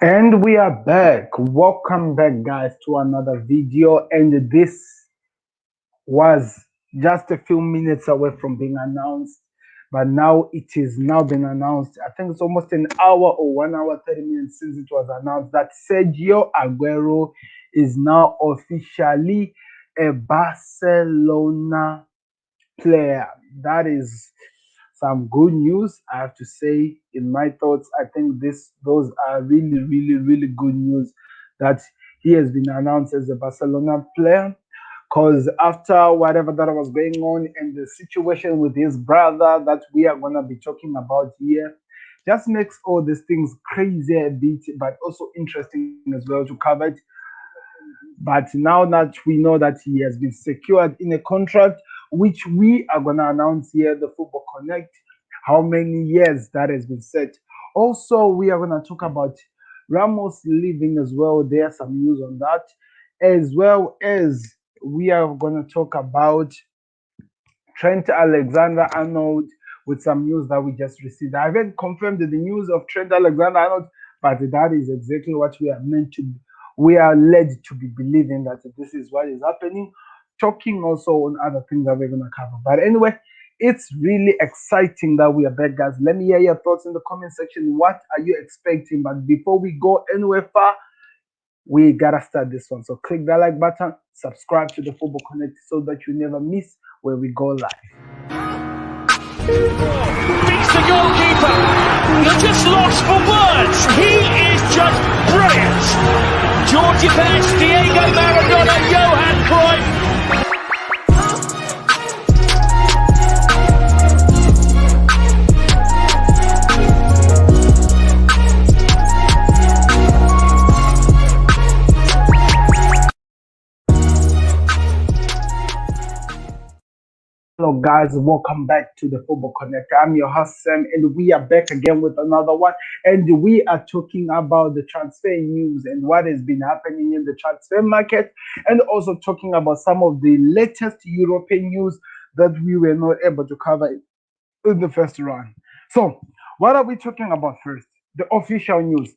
And we are back. Welcome back, guys, to another video. And this was just a few minutes away from being announced, but now it is now been announced. I think it's almost an hour or 1 hour 30 minutes since it was announced that Sergio Aguero is now officially a Barcelona player. That is some good news, I have to say. In my thoughts, I think those are really good news that he has been announced as a Barcelona player. Because after whatever that was going on and the situation with his brother that we are gonna be talking about here, just makes all these things crazy a bit, but also interesting as well to cover it. But now that we know that he has been secured in a contract, which we are going to announce here, the Football Connect, how many years that has been set. Also, we are going to talk about Ramos leaving as well. There's some news on that, as well as we are going to talk about Trent Alexander-Arnold with some news that we just received. I haven't confirmed the news of Trent Alexander-Arnold, but that is exactly what we are meant to. We are led to be believing that this is what is happening. Talking also on other things that we're gonna cover. But anyway, it's really exciting that we are back, guys. Let me hear your thoughts in the comment section. What are you expecting? But before we go anywhere far, we gotta start this one. So click that like button, subscribe to the Football Connect so that you never miss where we go live. Beats the goalkeeper. You're just lost for words. He is just brilliant. Georgie Best, Diego Maradona, Johan Cruyff. Hello, guys, welcome back to the Football Connect. I'm your host, Sam, and we are back again with another one. And we are talking about the transfer news and what has been happening in the transfer market, and also talking about some of the latest European news that we were not able to cover in the first round. So, what are we talking about first? The official news.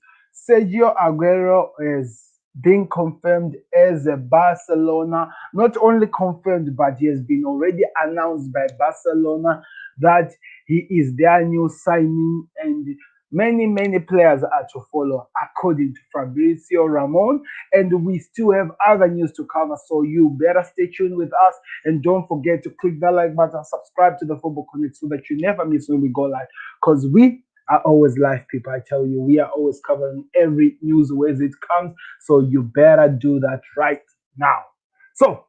Sergio Aguero is being confirmed as a Barcelona, not only confirmed, but he has been already announced by Barcelona that he is their new signing, and many players are to follow according to Fabrizio Ramon. And we still have other news to cover, so you better stay tuned with us, and don't forget to click that like button, subscribe to the Football Connect so that you never miss when we go live, because we are always live, people. I tell you, we are always covering every news as it comes, so you better do that right now. So,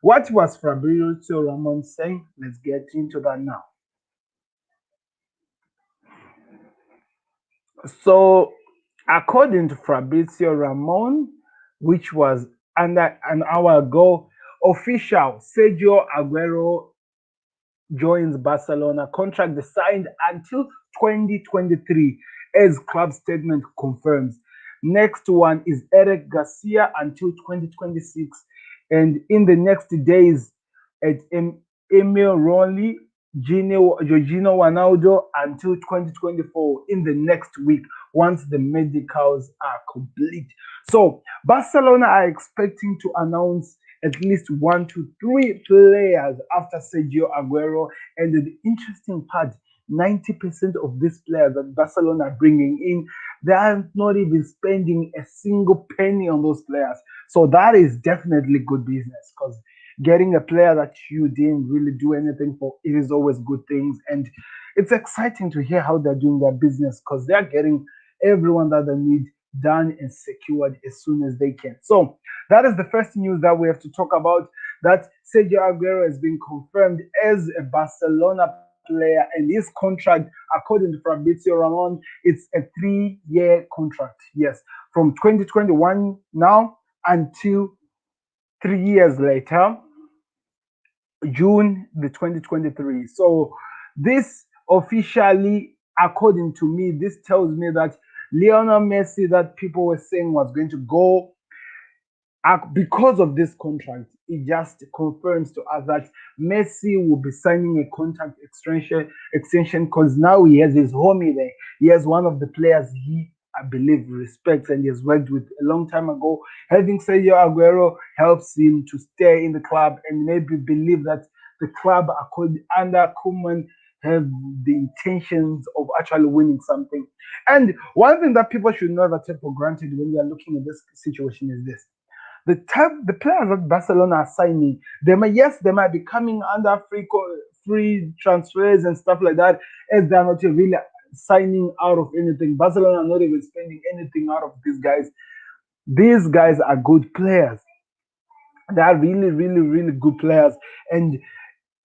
what was Fabrizio Ramon saying? Let's get into that now. So, according to Fabrizio Ramon, which was under an hour ago, official Sergio Aguero joins Barcelona, contract signed until 2023, as club statement confirms. Next one is Eric Garcia until 2026, and in the next days, at Emil Royal, Georginio Wijnaldum until 2024 in the next week once the medicals are complete. So Barcelona are expecting to announce at least 1 to 3 players after Sergio Aguero. And the interesting part, 90% of these players that Barcelona are bringing in, they are not even spending a single penny on those players. So that is definitely good business, because getting a player that you didn't really do anything for, it is always good things. And it's exciting to hear how they're doing their business, because they're getting everyone that they need done and secured as soon as they can. So that is the first news that we have to talk about, that Sergio Aguero has been confirmed as a Barcelona player, and his contract, according to Fabrizio Ramon, it's a 3-year contract. Yes, from 2021 now until 3 years later, June the 2023. So this officially, according to me, this tells me that Lionel Messi, that people were saying was going to go, because of this contract, it just confirms to us that Messi will be signing a contract extension because now he has his homie there. He has one of the players he, I believe, respects and he has worked with a long time ago. Having Sergio Aguero helps him to stay in the club and maybe believe that the club under Koeman have the intentions of actually winning something. And one thing that people should never take for granted when you are looking at this situation is this: the players that Barcelona are signing, they might be coming under free transfers and stuff like that, as they're not really signing out of anything. Barcelona are not even spending anything out of these guys. These guys are good players. They are really, really, really good players. And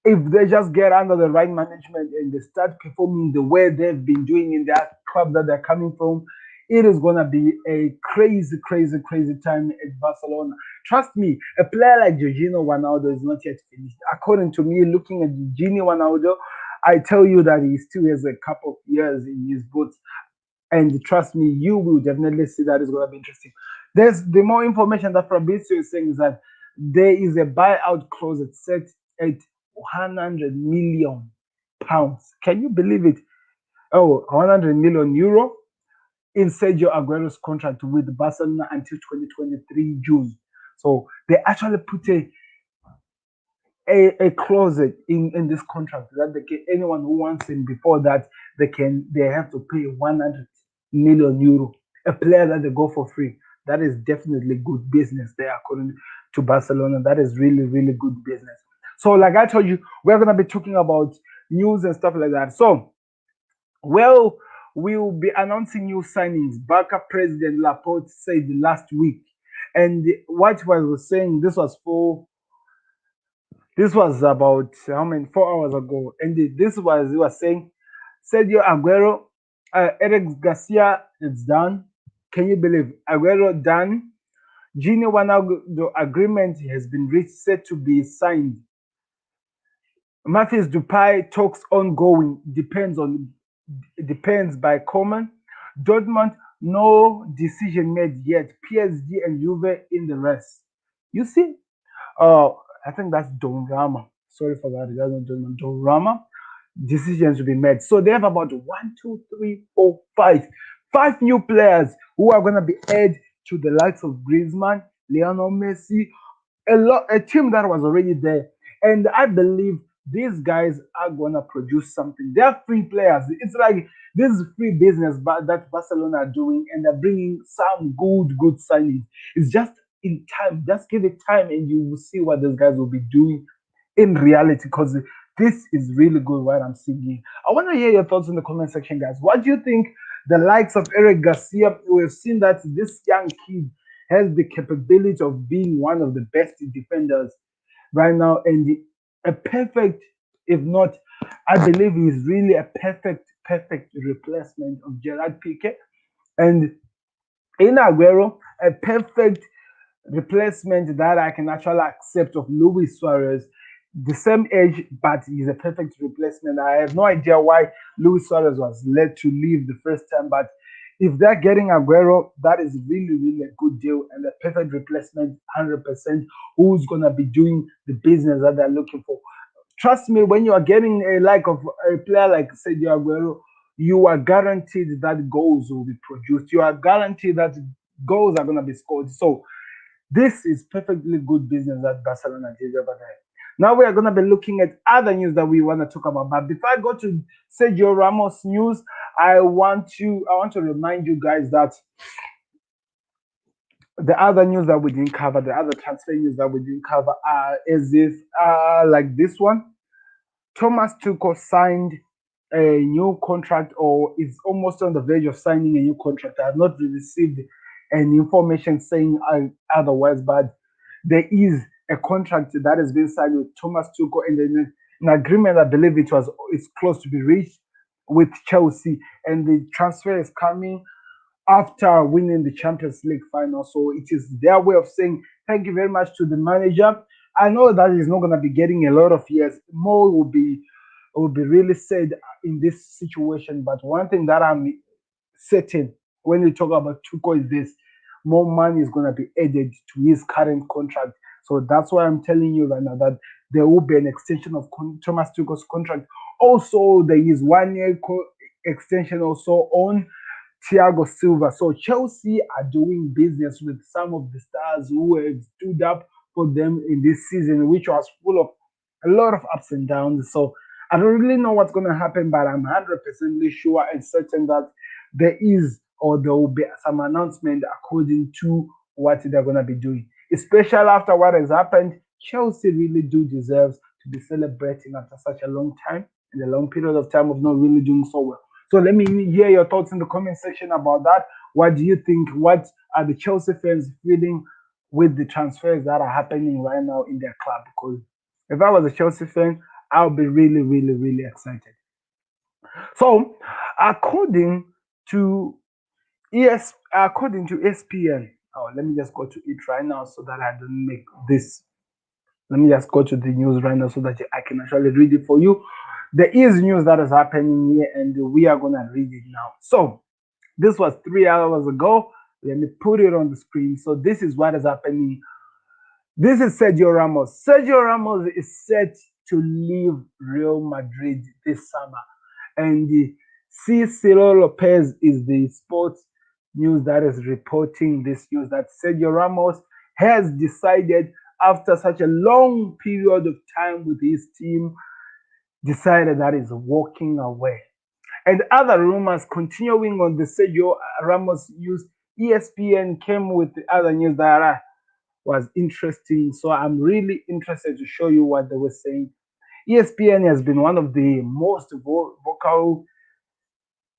if they just get under the right management and they start performing the way they've been doing in that club that they're coming from, it is gonna be a crazy, crazy, crazy time at Barcelona. Trust me, a player like Georginio Wijnaldum is not yet finished. According to me, looking at Georginio Wijnaldum, I tell you that he still has a couple of years in his boots. And trust me, you will definitely see that it's gonna be interesting. There's the more information that Fabrizio is saying is that there is a buyout clause that's set at 100 million pounds. Can you believe it? Oh, 100 million euro in Sergio Aguero's contract with Barcelona until 2023 June. So they actually put a clause in this contract that anyone who wants him before that they have to pay 100 million euro. A player that they go for free. That is definitely good business there according to Barcelona. That is really, really good business. So like I told you, we're gonna be talking about news and stuff like that. So well, we'll be announcing new signings. Barca president Laporta said last week. And what I was saying, this was about how many 4 hours ago, and this was he was saying Sergio Aguero, Eric Garcia is done. Can you believe Aguero done? Gino Wijnaldum agreement has been reached, set to be signed. Matthews Depay talks ongoing. Depends by Koeman. Dortmund, no decision made yet. PSG and Juve in the rest. You see, uh, I think that's Donnarumma. Sorry for that. That's not Donnarumma. Decisions to be made. So they have about one, two, three, four, five new players who are gonna be added to the likes of Griezmann, Lionel Messi, a team that was already there. And I believe these guys are gonna produce something. They're free players. It's like this is free business that Barcelona are doing, and they're bringing some good signings. It's just in time. Just give it time, and you will see what these guys will be doing in reality. Because this is really good what I'm seeing. I want to hear your thoughts in the comment section, guys. What do you think? The likes of Eric Garcia, we've seen that this young kid has the capability of being one of the best defenders right now, and a perfect, if not, I believe he's really a perfect replacement of Gerard Piqué, and in Aguero, a perfect replacement that I can actually accept of Luis Suarez. The same age, but he's a perfect replacement. I have no idea why Luis Suarez was led to leave the first time, but if they're getting Aguero, that is really, really a good deal and a perfect replacement, 100%. Who's gonna be doing the business that they're looking for? Trust me, when you are getting a like of a player like Sergio Aguero, you are guaranteed that goals will be produced. You are guaranteed that goals are gonna be scored. So this is perfectly good business that Barcelona did over there. Now we are going to be looking at other news that we want to talk about. But before I go to Sergio Ramos news, I want to remind you guys that the other news that we didn't cover, the other transfer news that we didn't cover, are as if like this one. Thomas Tuchel signed a new contract, or is almost on the verge of signing a new contract. I have not received any information saying otherwise, but there is a contract that has been signed with Thomas Tuchel, and then an agreement, I believe it's close to be reached with Chelsea, and the transfer is coming after winning the Champions League final. So it is their way of saying thank you very much to the manager. I know that he's not going to be getting a lot of years. More will be really sad in this situation. But one thing that I'm certain when we talk about Tuchel is this: more money is going to be added to his current contract. So that's why I'm telling you right now that there will be an extension of Thomas Tuchel's contract. Also, there is 1 year extension also on Thiago Silva. So Chelsea are doing business with some of the stars who have stood up for them in this season, which was full of a lot of ups and downs. So I don't really know what's going to happen, but I'm 100% sure and certain that there is or there will be some announcement according to what they're going to be doing. Especially after what has happened, Chelsea really do deserve to be celebrating after such a long time and a long period of time of not really doing so well. So let me hear your thoughts in the comment section about that. What do you think? What are the Chelsea fans feeling with the transfers that are happening right now in their club? Because if I was a Chelsea fan, I'll be really, really, really excited. So, according to according to ESPN, oh, let me just go to it right now so that I don't make this. Let me just go to the news right now so that I can actually read it for you. There is news that is happening here, and we are gonna read it now. So, this was 3 hours ago. Let me put it on the screen. So, this is what is happening. This is Sergio Ramos. Sergio Ramos is set to leave Real Madrid this summer. And Cicero Lopez is the sports news that is reporting this news that Sergio Ramos has decided, after such a long period of time with his team, decided that he's walking away. And other rumors continuing on the Sergio Ramos news, ESPN came with the other news that was interesting. So I'm really interested to show you what they were saying. ESPN has been one of the most vocal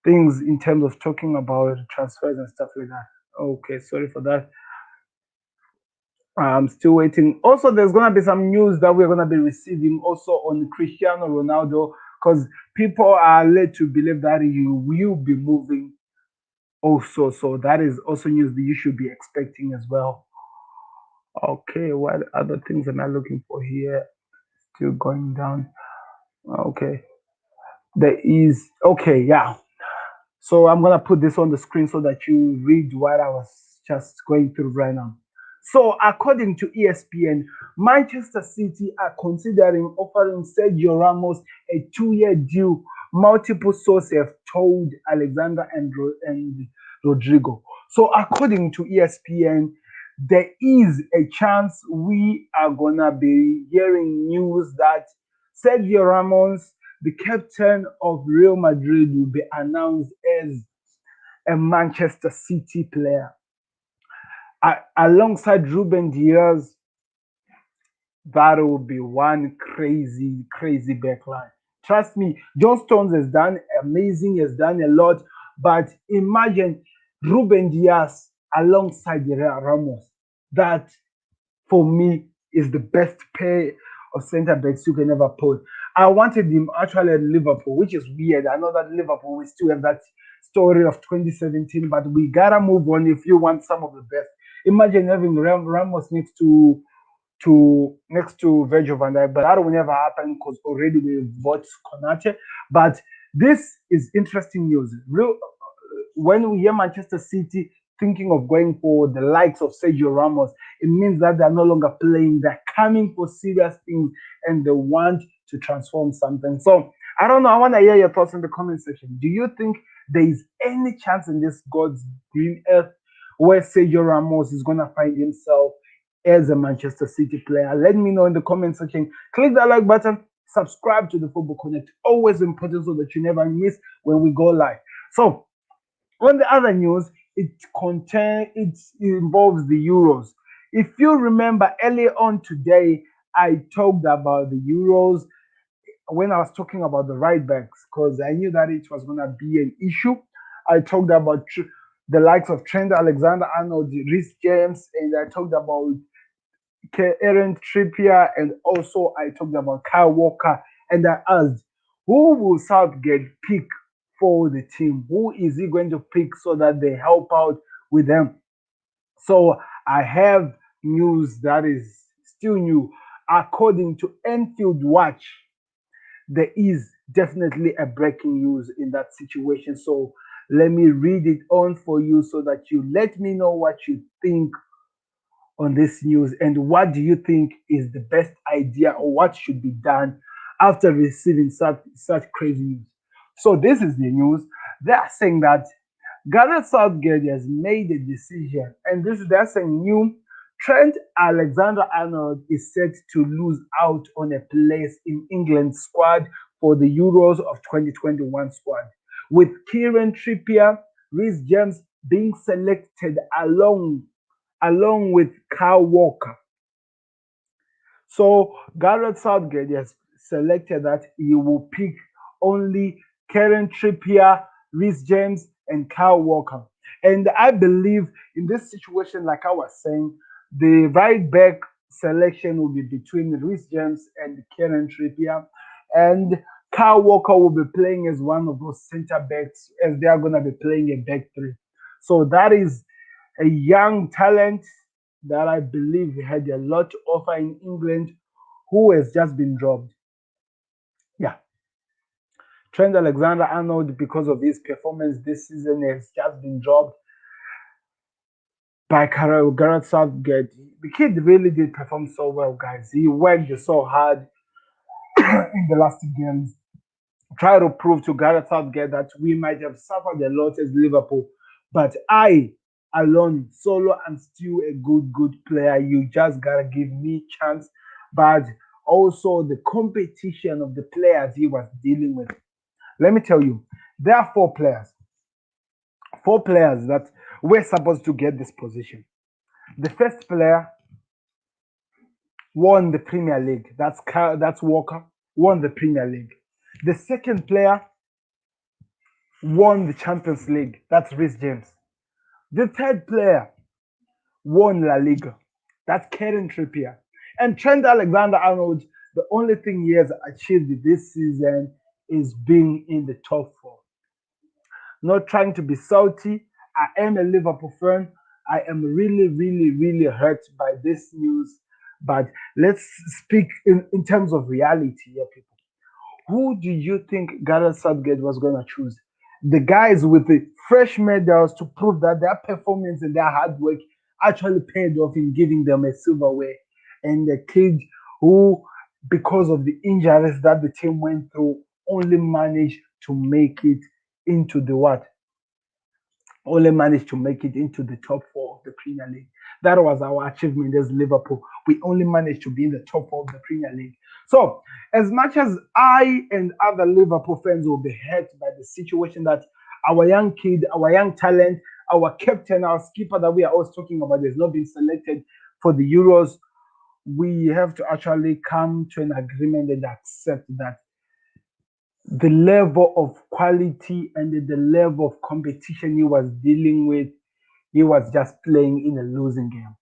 things in terms of talking about transfers and stuff like that. Okay, sorry for that. I'm still waiting. Also, there's gonna be some news that we're gonna be receiving also on Cristiano Ronaldo, because people are led to believe that he will be moving also. So that is also news that you should be expecting as well. Okay, what other things am I looking for here? Still going down. Okay. There is okay, yeah. So I'm gonna put this on the screen so that you read what I was just going through right now. So according to ESPN, Manchester City are considering offering Sergio Ramos a 2 year deal. Multiple sources have told Alexander and Rodrigo. So according to ESPN, there is a chance we are gonna be hearing news that Sergio Ramos, the captain of Real Madrid, will be announced as a Manchester City player. Alongside Ruben Diaz, that will be one crazy, crazy backline. Trust me, John Stones has done amazing, has done a lot, but imagine Ruben Diaz alongside Ramos. That for me is the best pair of centre backs you can ever put. I wanted him actually at Liverpool, which is weird. I know that Liverpool we still have that story of 2017, but we gotta move on if you want some of the best. Imagine having Ramos next to Virgil van Dijk, but that will never happen because already we bought Konate. But this is interesting news. When we hear Manchester City thinking of going for the likes of Sergio Ramos, it means that they're no longer playing, they're coming for serious things and they want to transform something. So I don't know. I want to hear your thoughts in the comment section. Do you think there is any chance in this God's green earth where Sergio Ramos is going to find himself as a Manchester City player? Let me know in the comment section. Click that like button, subscribe to the Football Connect. Always important so that you never miss when we go live. So on the other news, it involves the Euros. If you remember earlier on today, I talked about the Euros when I was talking about the right backs because I knew that it was going to be an issue. I talked about the likes of Trent Alexander-Arnold, Rhys James, and I talked about Kieran Trippier, and also I talked about Kyle Walker, and I asked, who will Southgate pick for the team? Who is he going to pick so that they help out with them? So I have news that is still new. According to Enfield Watch, there is definitely a breaking news in that situation. So Let me read it on for you so that you let me know what you think on this news and what do you think is the best idea or what should be done after receiving such crazy news. So this is the news. They are saying that Gareth Southgate has made a decision, and this is they're saying new. Trent Alexander-Arnold is set to lose out on a place in England's squad for the Euros of 2021 squad, with Kieran Trippier, Rhys James being selected along with Kyle Walker. So Gareth Southgate has selected that he will pick only Kieran Trippier, Rhys James, and Kyle Walker. And I believe in this situation, like I was saying, the right back selection will be between Rhys James and Kieran Trippier. And Kyle Walker will be playing as one of those centre backs as they are going to be playing a back three. So that is a young talent that I believe had a lot to offer in England who has just been dropped. Yeah. Trent Alexander Arnold, because of his performance this season, has just been dropped by Gareth Southgate. The kid really did perform so well, guys. He worked so hard in the last games. Try to prove to Gareth Southgate that we might have suffered a lot as Liverpool, but I alone, solo, I'm still a good player. You just gotta give me chance. But also the competition of the players he was dealing with. Let me tell you, there are four players that were supposed to get this position. The first player won the Premier League. That's Walker. Won the Premier League. The second player won the Champions League. That's Rhys James. The third player won La Liga. That's Kieran Trippier. And Trent Alexander-Arnold, the only thing he has achieved this season is being in the top four. Not trying to be salty. I am a Liverpool fan. I am really hurt by this news. But let's speak in terms of reality here, people. Who do you think Gareth Southgate was going to choose? The guys with the fresh medals to prove that their performance and their hard work actually paid off in giving them a silverware. And the kid who, because of the injuries that the team went through, only managed to make it into the what? Only managed to make it into the top four of the Premier League. That was our achievement as Liverpool. We only managed to be in the top four of the Premier League. So, as much as I and other Liverpool fans will be hurt by the situation that our young kid, our young talent, our captain, our skipper that we are always talking about has not been selected for the Euros, we have to actually come to an agreement and accept that the level of quality and the level of competition he was dealing with, he was just playing in a losing game.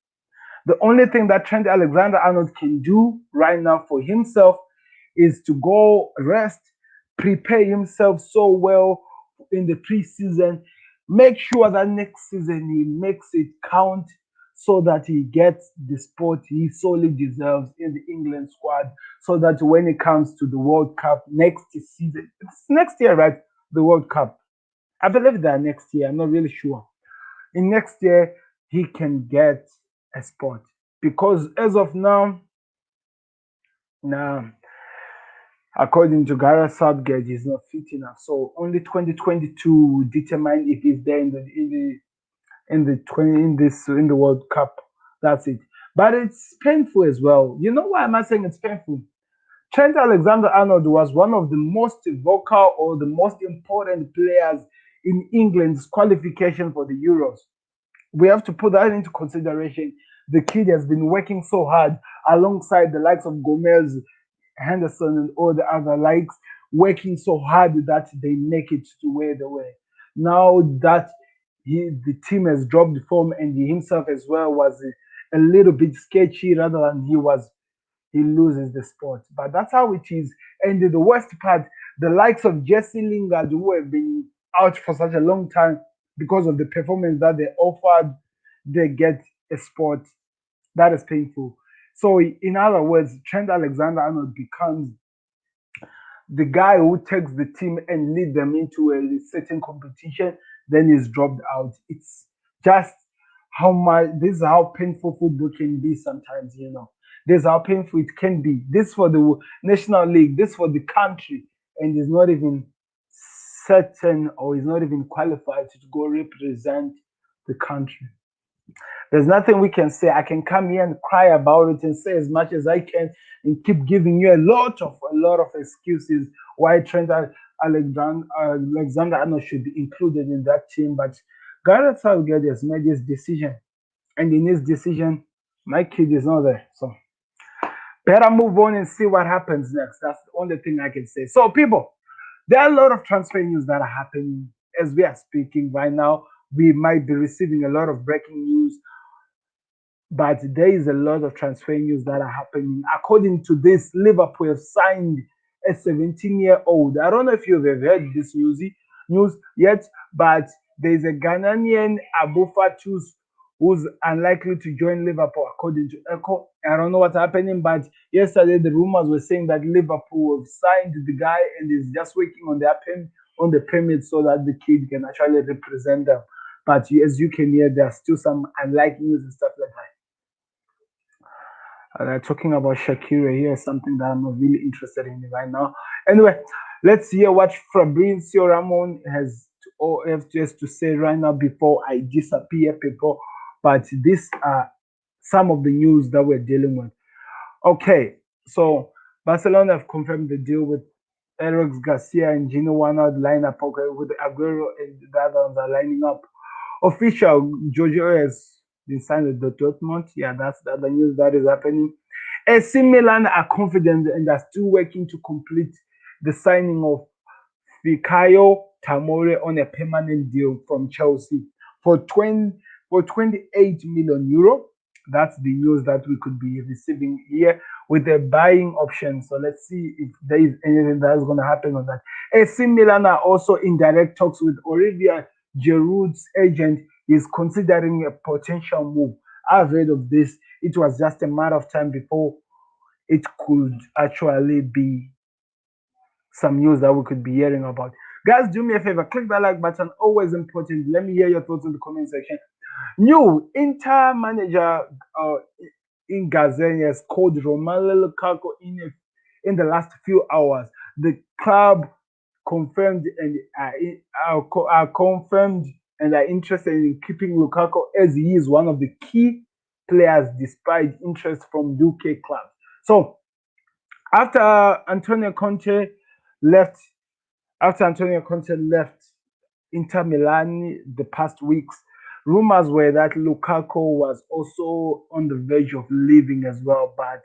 The only thing that Trent Alexander-Arnold can do right now for himself is to go rest, prepare himself so well in the preseason, make sure that next season he makes it count so that he gets the spot he solely deserves in the England squad, so that when it comes to the World Cup next season, it's next year, right? The World Cup. I believe that next year, I'm not really sure. In next year, he can get a spot. Because as of now, according to Gareth Southgate, he's not fit enough. So only 2022 will determine if he's there in the World Cup. That's it. But it's painful as well. You know why am I saying it's painful? Trent Alexander-Arnold was one of the most vocal or the most important players in England's qualification for the Euros. We have to put that into consideration. The kid has been working so hard alongside the likes of Gomez, Henderson, and all the other likes, working so hard that they make it to where they were. Now that the team has dropped the form and he himself as well was a little bit sketchy rather than he loses the spot. But that's how it is. And the worst part, the likes of Jesse Lingard, who have been out for such a long time because of the performance that they offered, they get a spot. That is painful. So, in other words, Trent Alexander-Arnold becomes the guy who takes the team and lead them into a certain competition. then he's dropped out. It's just how much this is how painful football can be sometimes, you know. This is how painful it can be. This for the national league, this for the country, and he's not even certain or he's not even qualified to go represent the country. There's nothing we can say. I can come here and cry about it and say as much as I can and keep giving you a lot of excuses why Alexander-Arnold should be included in that team. But Gareth Southgate has made his decision, and in his decision, my kid is not there. So better move on and see what happens next. That's the only thing I can say. So people, there are a lot of transfer news that are happening as we are speaking right now. We might be receiving a lot of breaking news, but there is a lot of transfer news that are happening. According to this, Liverpool have signed a 17-year-old. I don't know if you've ever heard this news yet, but there's a Ghanaian Abu Fatus who's unlikely to join Liverpool, according to Echo. I don't know what's happening, but yesterday the rumors were saying that Liverpool have signed the guy and is just waiting on the permit so that the kid can actually represent them. But as you can hear, there's still some unlikely news and stuff like that. Talking about Shakira here is something that I'm not really interested in right now. Anyway, let's hear what Fabrizio Ramon has to say right now before I disappear, people. But these are some of the news that we're dealing with. Okay, so Barcelona have confirmed the deal with Eric Garcia and Gino Wijnaldum line up. Okay, with Aguero and the other ones are lining up. Official Giorgio has been signed with the Dortmund. Yeah, that's the other news that is happening. AC Milan are confident and are still working to complete the signing of Fikayo Tamore on a permanent deal from Chelsea for 28 million euro. That's the news that we could be receiving here with a buying option. So let's see if there is anything that is going to happen on that. AC Milan are also in direct talks with Olivier Giroud's agent. Is considering a potential move. I've heard of this. It was just a matter of time before it could actually be some news that we could be hearing about. Guys, do me a favor, click that like button. Always important. Let me hear your thoughts in the comment section. New Inter manager in Garcia has called Romelu Lukaku in the last few hours. The club confirmed and are confirmed and are interested in keeping Lukaku as he is one of the key players despite interest from UK clubs. So after Antonio Conte left Inter Milan the past weeks, rumors were that Lukaku was also on the verge of leaving as well. But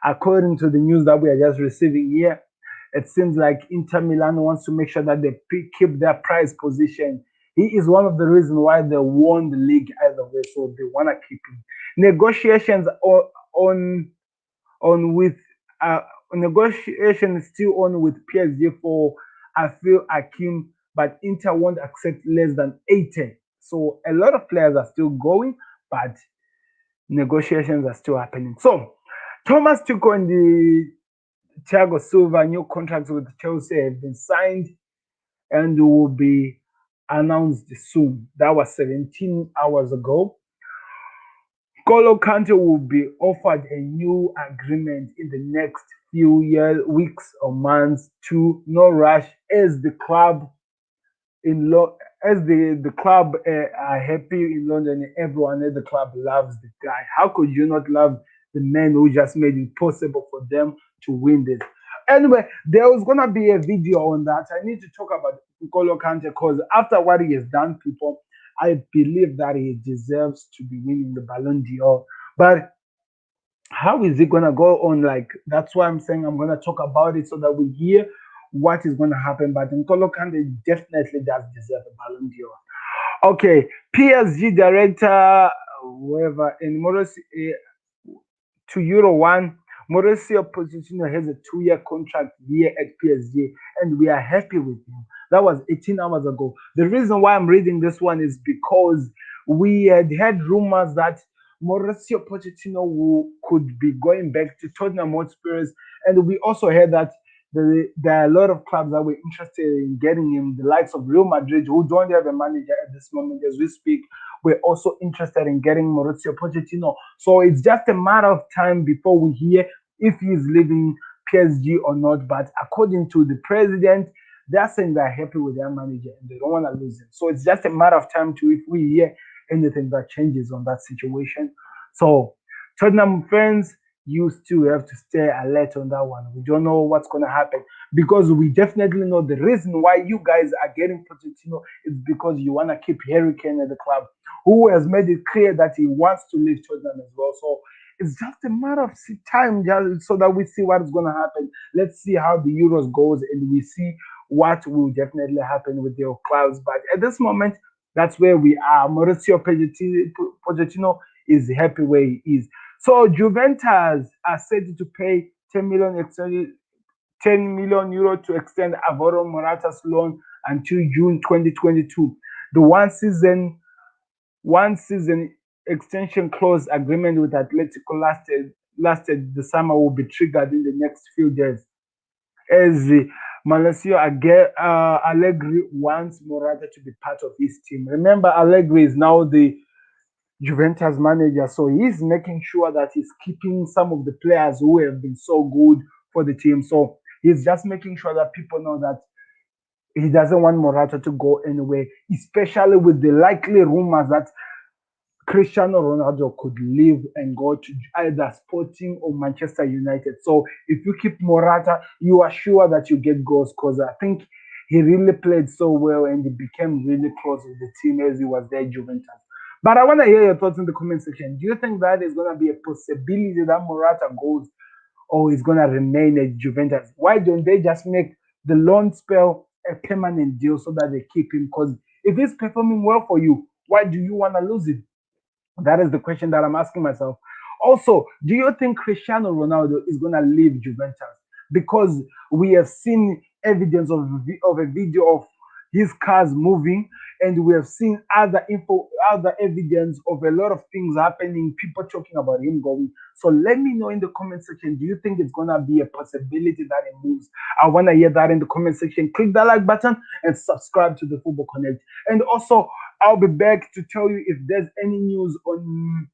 according to the news that we are just receiving here, it seems like Inter Milan wants to make sure that they keep their prize position. He is one of the reasons why they won the league either way, so they want to keep him. Negotiations negotiations still on with PSG for Afil Hakim, but Inter won't accept less than 80. So a lot of players are still going, but negotiations are still happening. So Thomas Tuchel and the Thiago Silva new contracts with Chelsea have been signed and will be announced soon. That was 17 hours ago. N'Golo Kante will be offered a new agreement in the next few weeks or months. To no rush, as the club the club are happy in London. Everyone at the club loves the guy. How could you not love the man who just made it possible for them to win this? Anyway, there was gonna be a video on that. I need to talk about N'Golo Kante because after what he has done, people, I believe that he deserves to be winning the Ballon d'Or. But how is it gonna go on? Like, that's why I'm saying I'm gonna talk about it so that we hear what is gonna happen. But N'Golo Kante definitely does deserve a Ballon d'Or. Okay, PSG director, whoever, in Mauricio to Euro 1, Mauricio Pochettino has a 2-year contract here at PSG, and we are happy with him. That was 18 hours ago. The reason why I'm reading this one is because we had rumors that Mauricio Pochettino could be going back to Tottenham Hotspurs, and we also heard that there are a lot of clubs that were interested in getting him. The likes of Real Madrid, who don't have a manager at this moment as we speak, we're also interested in getting Mauricio Pochettino. So it's just a matter of time before we hear if he's leaving PSG or not. But according to the president, they're saying they're happy with their manager and they don't want to lose him. So it's just a matter of time to if we hear anything that changes on that situation. So Tottenham fans, you still have to stay alert on that one. We don't know what's going to happen because we definitely know the reason why you guys are getting Pochettino is because you want to keep Harry Kane at the club, who has made it clear that he wants to leave Tottenham as well. So it's just a matter of time just so that we see what is going to happen. Let's see how the Euros goes and we see what will definitely happen with their clubs. But at this moment, that's where we are. Mauricio Pochettino is happy where he is. So Juventus are set to pay 10 million euro to extend Alvaro Morata's loan until June 2022. The one season extension clause agreement with Atletico lasted the summer will be triggered in the next few days as Malacio Allegri wants Morata to be part of his team. Remember, Allegri is now the Juventus manager, so he's making sure that he's keeping some of the players who have been so good for the team. So he's just making sure that people know that he doesn't want Morata to go anywhere, especially with the likely rumors that Cristiano Ronaldo could leave and go to either Sporting or Manchester United. So if you keep Morata, you are sure that you get goals because I think he really played so well and he became really close with the team as he was there at Juventus. But I want to hear your thoughts in the comment section. Do you think that is going to be a possibility that Morata goes or is going to remain at Juventus? Why don't they just make the loan spell a permanent deal so that they keep him? Because if he's performing well for you, why do you want to lose him? That is the question that I'm asking myself. Also, do you think Cristiano Ronaldo is going to leave Juventus? Because we have seen evidence of a video of his cars moving, and we have seen other evidence of a lot of things happening, people talking about him going. So let me know in the comment section, do you think it's going to be a possibility that he moves? I want to hear that in the comment section. Click that like button and subscribe to the Football Connect. And also, I'll be back to tell you if there's any news on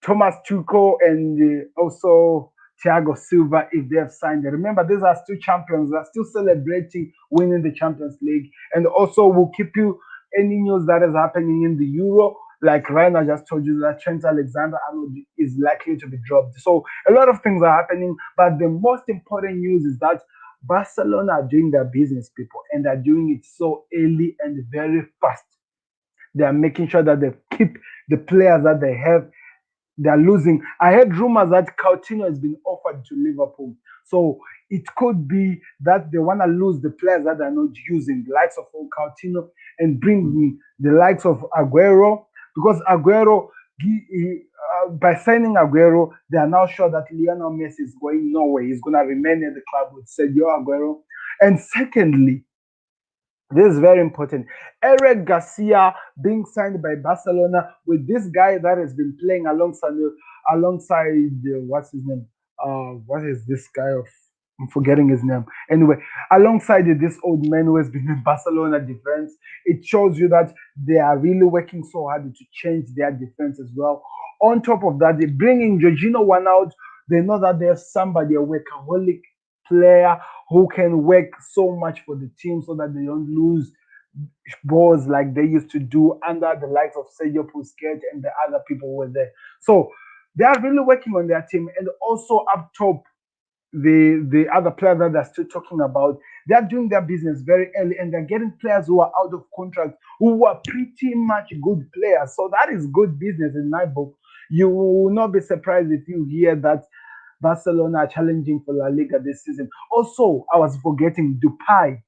Thomas Tuchel and also Thiago Silva if they have signed. Remember, these are still champions. They're still celebrating winning the Champions League. And also, we'll keep you any news that is happening in the Euro. Like Ryan, I just told you that Trent Alexander-Arnold is likely to be dropped. So a lot of things are happening. But the most important news is that Barcelona are doing their business, people, and they're doing it so early and very fast. They are making sure that they keep the players that they have. They are losing. I heard rumors that Coutinho has been offered to Liverpool. So it could be that they want to lose the players that they're not using, the likes of Coutinho, and bring the likes of Aguero. Because Aguero, by signing Aguero, they are now sure that Lionel Messi is going nowhere. He's going to remain in the club with Sergio Aguero. And secondly, this is very important. Eric Garcia being signed by Barcelona with this guy that has been playing alongside what's his name? What is this guy of? I'm forgetting his name. Anyway, alongside this old man who has been in Barcelona defense, it shows you that they are really working so hard to change their defense as well. On top of that, they bring in Georginio Wijnaldum. They know that there's somebody, a workaholic player who can work so much for the team so that they don't lose balls like they used to do under the likes of Sergio Busquets and the other people who were there. So they are really working on their team. And also up top, the other players that they're still talking about, they're doing their business very early and they're getting players who are out of contract who are pretty much good players. So that is good business in my book. You will not be surprised if you hear that Barcelona are challenging for La Liga this season. Also, I was forgetting Depay.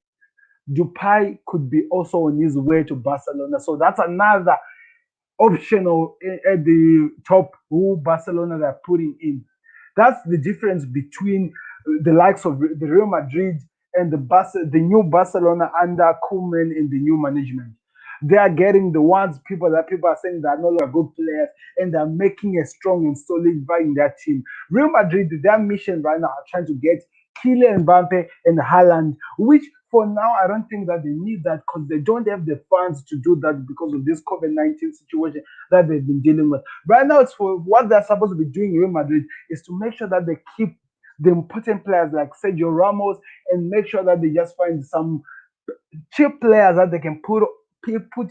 Depay could be also on his way to Barcelona. So that's another optional at the top who Barcelona are putting in. That's the difference between the likes of the Real Madrid and the new Barcelona under Koeman and the new management. They are getting the ones people are saying that are no longer good players and they're making a strong and solidifying their team. Real Madrid, their mission right now are trying to get Kylian Mbappe and Haaland, which for now I don't think that they need that because they don't have the funds to do that because of this COVID-19 situation that they've been dealing with. Right now, it's for what they're supposed to be doing in Real Madrid is to make sure that they keep the important players like Sergio Ramos and make sure that they just find some cheap players that they can put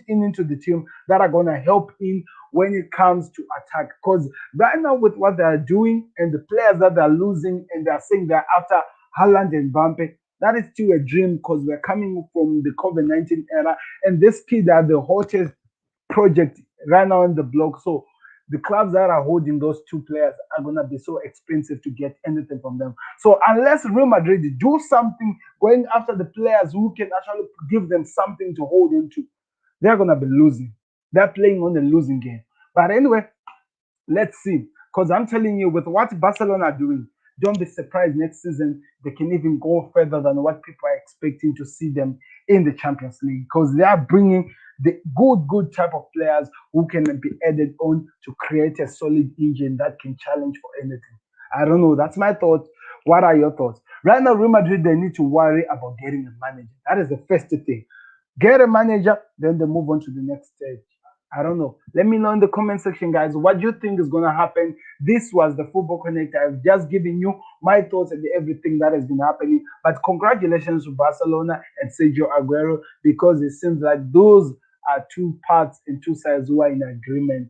into the team that are going to help in when it comes to attack. Because right now with what they are doing and the players that they're losing and they're saying they're after Haaland and Mbappe, that is still a dream because we're coming from the COVID-19 era and this kid are the hottest project right now in the block. So the clubs that are holding those two players are going to be so expensive to get anything from them. So unless Real Madrid do something going after the players who can actually give them something to hold into, they're going to be losing. They're playing on the losing game. But anyway, let's see. Because I'm telling you, with what Barcelona are doing, don't be surprised next season they can even go further than what people are expecting to see them in the Champions League. Because they are bringing the good type of players who can be added on to create a solid engine that can challenge for anything. I don't know. That's my thought. What are your thoughts? Right now, Real Madrid, they need to worry about getting a manager. That is the first thing. Get a manager, then they move on to the next stage. I don't know. Let me know in the comment section, guys, what you think is going to happen. This was the Football Connect. I've just given you my thoughts and everything that has been happening. But congratulations to Barcelona and Sergio Aguero, because it seems like those are two parts and two sides who are in agreement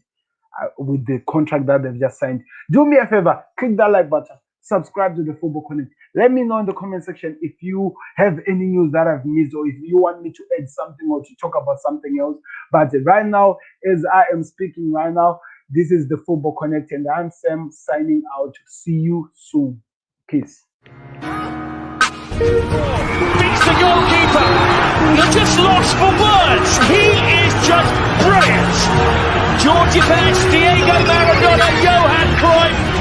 with the contract that they've just signed. Do me a favor, click that like button, subscribe to the Football Connect. Let me know in the comment section if you have any news that I've missed or if you want me to add something or to talk about something else. But right now, as I am speaking right now, this is the Football Connect and I'm Sam signing out. See you soon. Peace. Beats the goalkeeper. They're just lost for words. He is just brilliant. Georgie Best, Diego Maradona, Johan Cruyff.